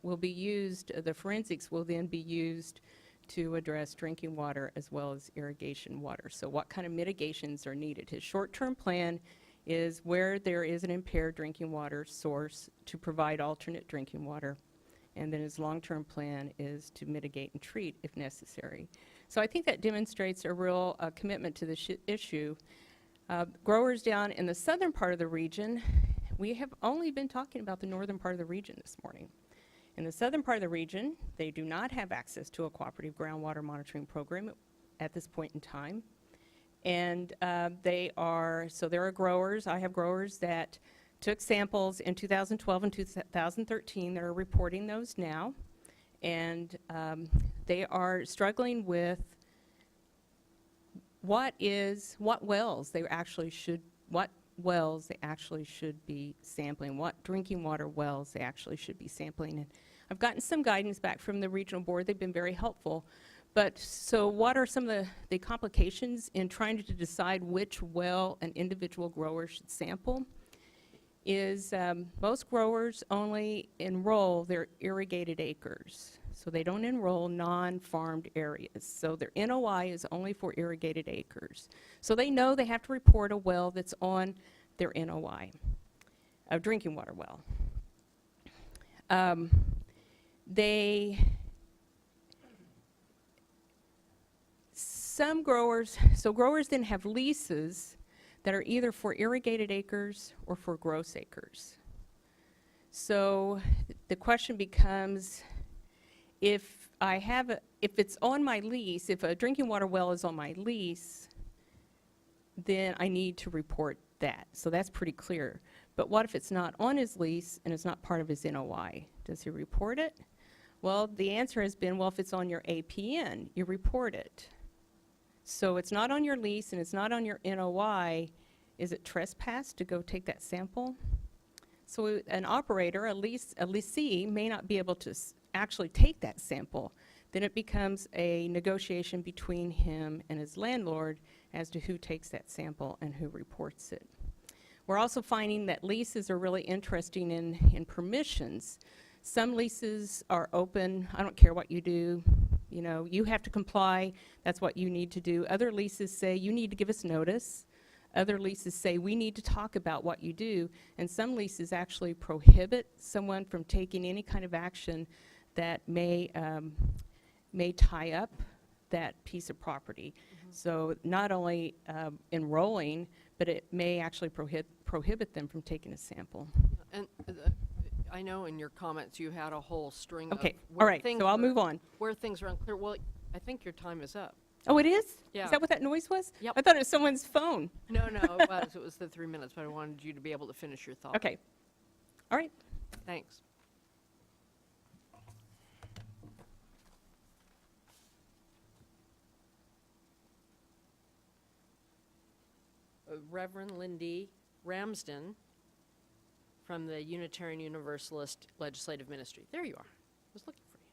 will be used, the forensics will then be used to address drinking water as well as irrigation water. So what kind of mitigations are needed? His short-term plan is where there is an impaired drinking water source to provide alternate drinking water. And then his long-term plan is to mitigate and treat if necessary. So I think that demonstrates a real commitment to this issue. Growers down in the southern part of the region, we have only been talking about the northern part of the region this morning. In the southern part of the region, they do not have access to a cooperative groundwater monitoring program at this point in time. And there are growers, I have growers that took samples in 2012 and 2013 that are reporting those now. And they are struggling with what wells they actually should be sampling, what drinking water wells they actually should be sampling. And I've gotten some guidance back from the regional board. They've been very helpful. But so what are some of the complications in trying to decide which well an individual grower should sample? Is most growers only enroll their irrigated acres. So they don't enroll non-farmed areas. So their NOI is only for irrigated acres. So they know they have to report a well that's on their NOI, a drinking water well. Some growers, so growers then have leases that are either for irrigated acres or for gross acres. So the question becomes, if it's on my lease, if a drinking water well is on my lease, then I need to report that. So that's pretty clear. But what if it's not on his lease and it's not part of his NOI? Does he report it? Well, the answer has been, well, if it's on your APN, you report it. So it's not on your lease and it's not on your NOI. Is it trespass to go take that sample? So an operator, a lessee, may not be able to actually take that sample. Then it becomes a negotiation between him and his landlord as to who takes that sample and who reports it. We're also finding that leases are really interesting in permissions. Some leases are open. I don't care what you do. You know, you have to comply. That's what you need to do. Other leases say you need to give us notice. Other leases say we need to talk about what you do. And some leases actually prohibit someone from taking any kind of action that may tie up that piece of property. Mm-hmm. So not only enrolling, but it may actually prohibit them from taking a sample. And I know in your comments you had a whole string okay. of all right, so I'll move on. Where things are unclear. Well, I think your time is up. Oh, it is? Yeah. Is that what that noise was? Yep. I thought it was someone's phone. No, it was. It was the 3 minutes, but I wanted you to be able to finish your thought. Okay. All right. Thanks. Reverend Lindy Ramsden from the Unitarian Universalist Legislative Ministry. There you are. I was looking for you.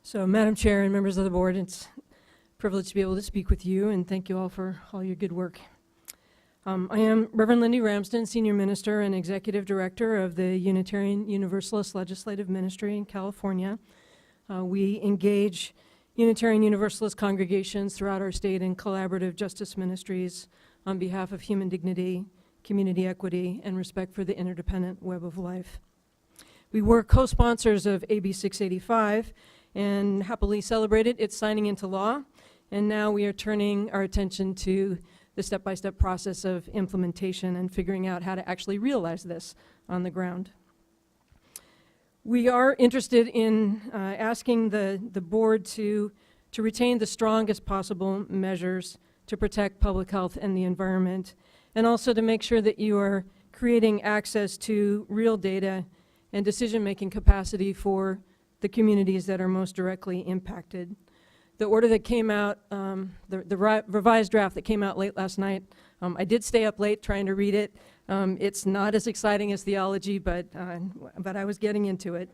So, Madam Chair and members of the board, it's a privilege to be able to speak with you, and thank you all for all your good work. I am Reverend Lindy Ramsden, Senior Minister and Executive Director of the Unitarian Universalist Legislative Ministry in California. We engage Unitarian Universalist congregations throughout our state in collaborative justice ministries on behalf of human dignity, community equity, and respect for the interdependent web of life. We were co-sponsors of AB 685 and happily celebrated its signing into law, and now we are turning our attention to the step-by-step process of implementation and figuring out how to actually realize this on the ground. We are interested in asking the board to retain the strongest possible measures to protect public health and the environment, and also to make sure that you are creating access to real data and decision-making capacity for the communities that are most directly impacted. The order that came out, the revised draft that came out late last night, I did stay up late trying to read it. It's not as exciting as theology, but I was getting into it.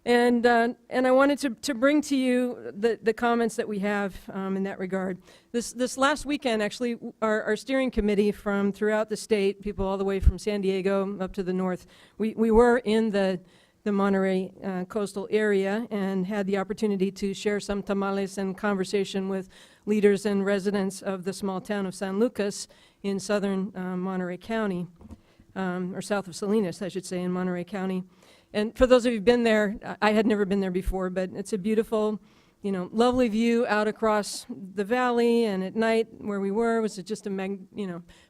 And I wanted to bring to you the comments that we have in that regard. This last weekend, actually, our steering committee from throughout the state, people all the way from San Diego up to the north, we were in the Monterey coastal area and had the opportunity to share some tamales and conversation with leaders and residents of the small town of San Lucas in southern Monterey County, or south of Salinas, I should say, in Monterey County. And for those of you who've been there, I had never been there before, but it's a beautiful, lovely view out across the valley, and at night where we were was just a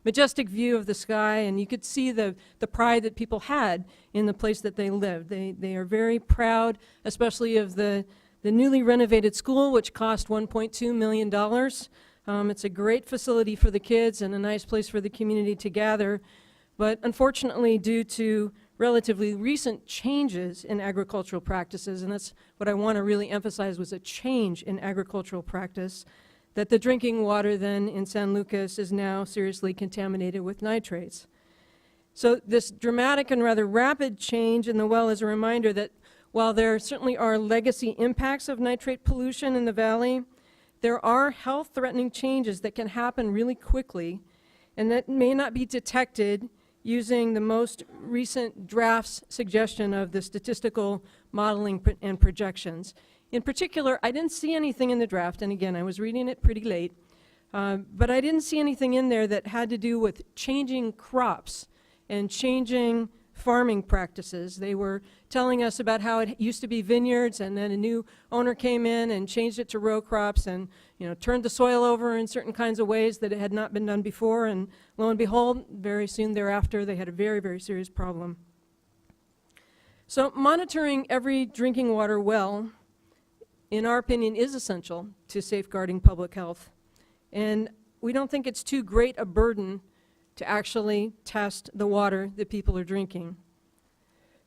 majestic view of the sky, and you could see the pride that people had in the place that they lived. They are very proud, especially of the newly renovated school, which cost $1.2 million. It's a great facility for the kids and a nice place for the community to gather, but unfortunately, due to relatively recent changes in agricultural practices, and that's what I want to really emphasize, was a change in agricultural practice, that the drinking water then in San Lucas is now seriously contaminated with nitrates. So this dramatic and rather rapid change in the well is a reminder that while there certainly are legacy impacts of nitrate pollution in the valley, there are health-threatening changes that can happen really quickly and that may not be detected using the most recent draft's suggestion of the statistical modeling and projections. In particular, I didn't see anything in the draft, and again, I was reading it pretty late, but I didn't see anything in there that had to do with changing crops and changing farming practices. They were telling us about how it used to be vineyards, and then a new owner came in and changed it to row crops and turned the soil over in certain kinds of ways that it had not been done before, and lo and behold, very soon thereafter, they had a very, very serious problem. So monitoring every drinking water well, in our opinion, is essential to safeguarding public health. And we don't think it's too great a burden to actually test the water that people are drinking.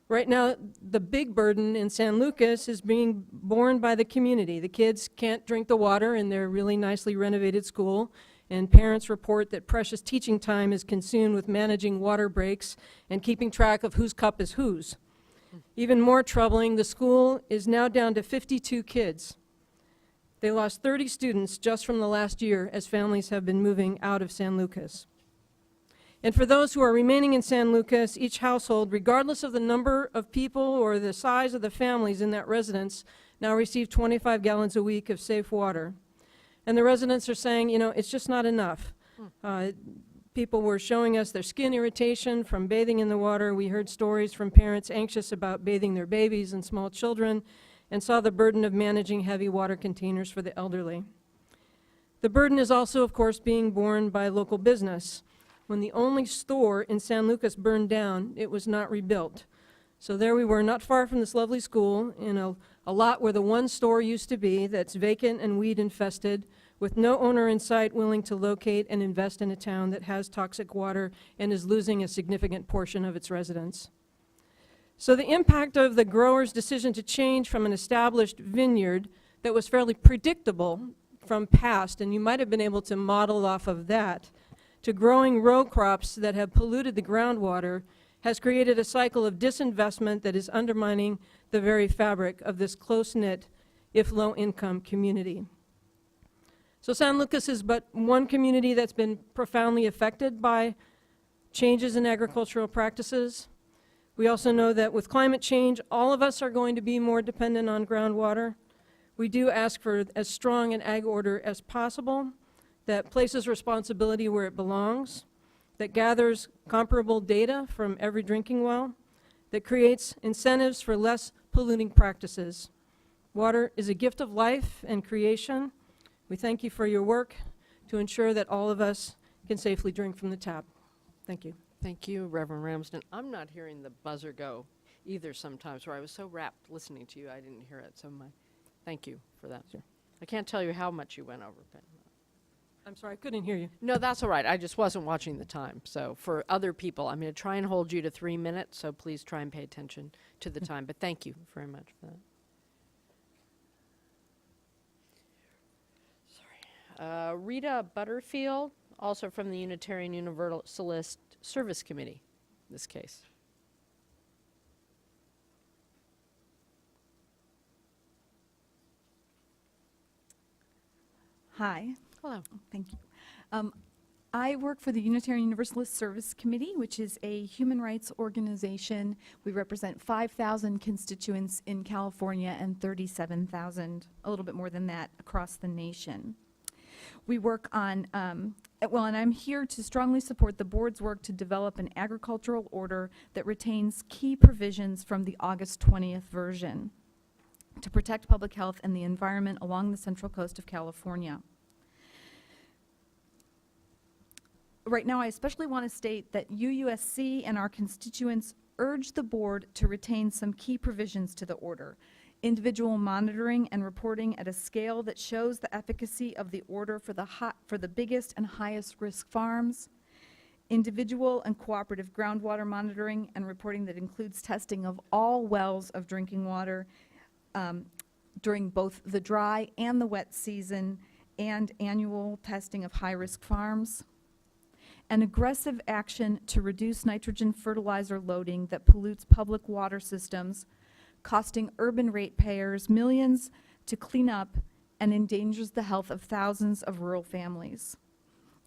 Right now, the big burden in San Lucas is being borne by the community. The kids can't drink the water in their really nicely renovated school, and parents report that precious teaching time is consumed with managing water breaks and keeping track of whose cup is whose. Even more troubling, the school is now down to 52 kids. They lost 30 students just from the last year as families have been moving out of San Lucas. And for those who are remaining in San Lucas, each household, regardless of the number of people or the size of the families in that residence, now receive 25 gallons a week of safe water. And the residents are saying, it's just not enough. People were showing us their skin irritation from bathing in the water. We heard stories from parents anxious about bathing their babies and small children, and saw the burden of managing heavy water containers for the elderly. The burden is also, of course, being borne by local business. When the only store in San Lucas burned down, it was not rebuilt. So there we were, not far from this lovely school, in a lot where the one store used to be that's vacant and weed infested, with no owner in sight willing to locate and invest in a town that has toxic water and is losing a significant portion of its residents. So the impact of the grower's decision to change from an established vineyard that was fairly predictable from past, and you might have been able to model off of that, to growing row crops that have polluted the groundwater has created a cycle of disinvestment that is undermining the very fabric of this close-knit, if low-income community. So San Lucas is but one community that's been profoundly affected by changes in agricultural practices. We also know that with climate change, all of us are going to be more dependent on groundwater. We do ask for as strong an ag order as possible that places responsibility where it belongs, that gathers comparable data from every drinking well, that creates incentives for less polluting practices. Water is a gift of life and creation. We thank you for your work to ensure that all of us can safely drink from the tap. Thank you. Thank you, Reverend Ramsden. I'm not hearing the buzzer go. either sometimes, where I was so rapt listening to you, I didn't hear it. So thank you for that. I can't tell you how much you went over, but. I'm sorry, I couldn't hear you. No, that's all right. I just wasn't watching the time. So for other people, I'm going to try and hold you to 3 minutes, so please try and pay attention to the time. But thank you very much for that. Sorry. Rita Butterfield, also from the Unitarian Universalist Service Committee, in this case. Hi. Hello. Thank you. I work for the Unitarian Universalist Service Committee, which is a human rights organization. We represent 5,000 constituents in California and 37,000, a little bit more than that, across the nation. We work on, and I'm here to strongly support the board's work to develop an agricultural order that retains key provisions from the August 20th version to protect public health and the environment along the central coast of California. Right now, I especially want to state that UUSC and our constituents urge the board to retain some key provisions to the order. Individual monitoring and reporting at a scale that shows the efficacy of the order for the biggest and highest risk farms. Individual and cooperative groundwater monitoring and reporting that includes testing of all wells of drinking water during both the dry and the wet season, and annual testing of high-risk farms. An aggressive action to reduce nitrogen fertilizer loading that pollutes public water systems, costing urban ratepayers millions to clean up and endangers the health of thousands of rural families.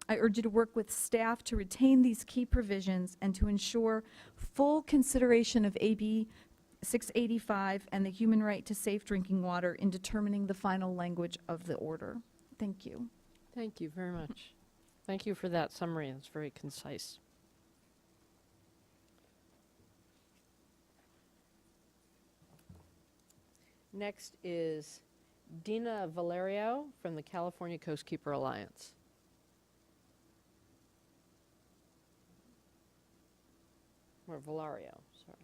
I urge you to work with staff to retain these key provisions and to ensure full consideration of AB 685 and the human right to safe drinking water in determining the final language of the order. Thank you. Thank you very much. Thank you for that summary. It's very concise. Next is Dina Valerio from the California Coastkeeper Alliance. Or Valario, sorry.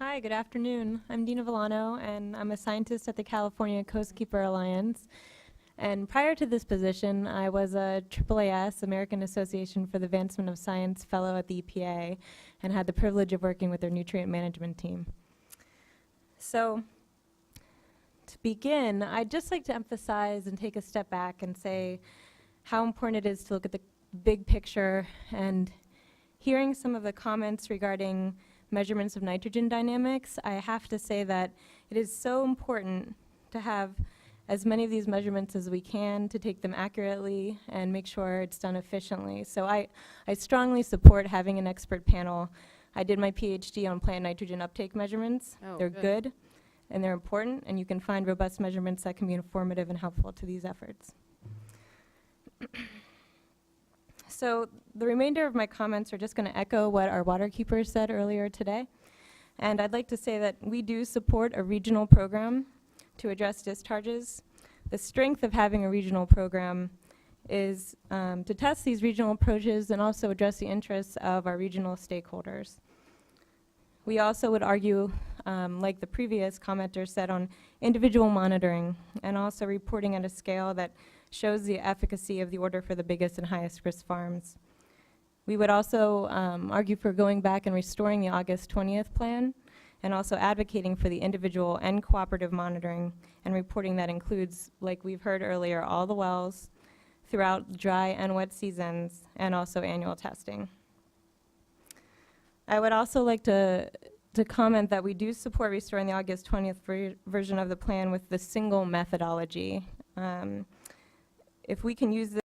Hi, good afternoon. I'm Dina Villano, and I'm a scientist at the California Coastkeeper Alliance. And prior to this position, I was a AAAS, American Association for the Advancement of Science Fellow at the EPA, and had the privilege of working with their nutrient management team. So, to begin, I'd just like to emphasize and take a step back and say how important it is to look at the big picture. And hearing some of the comments regarding measurements of nitrogen dynamics, I have to say that it is so important to have as many of these measurements as we can, to take them accurately and make sure it's done efficiently. So I strongly support having an expert panel. I did my PhD on plant nitrogen uptake measurements. Oh, they're good and they're important, and you can find robust measurements that can be informative and helpful to these efforts. So the remainder of my comments are just going to echo what our water keepers said earlier today. And I'd like to say that we do support a regional program to address discharges. The strength of having a regional program is to test these regional approaches and also address the interests of our regional stakeholders. We also would argue, like the previous commenter said, on individual monitoring and also reporting at a scale that shows the efficacy of the order for the biggest and highest risk farms. We would also argue for going back and restoring the August 20th plan, and also advocating for the individual and cooperative monitoring and reporting that includes, like we've heard earlier, all the wells throughout dry and wet seasons, and also annual testing. I would also like to comment that we do support restoring the August 20th version of the plan with the single methodology. If we can use this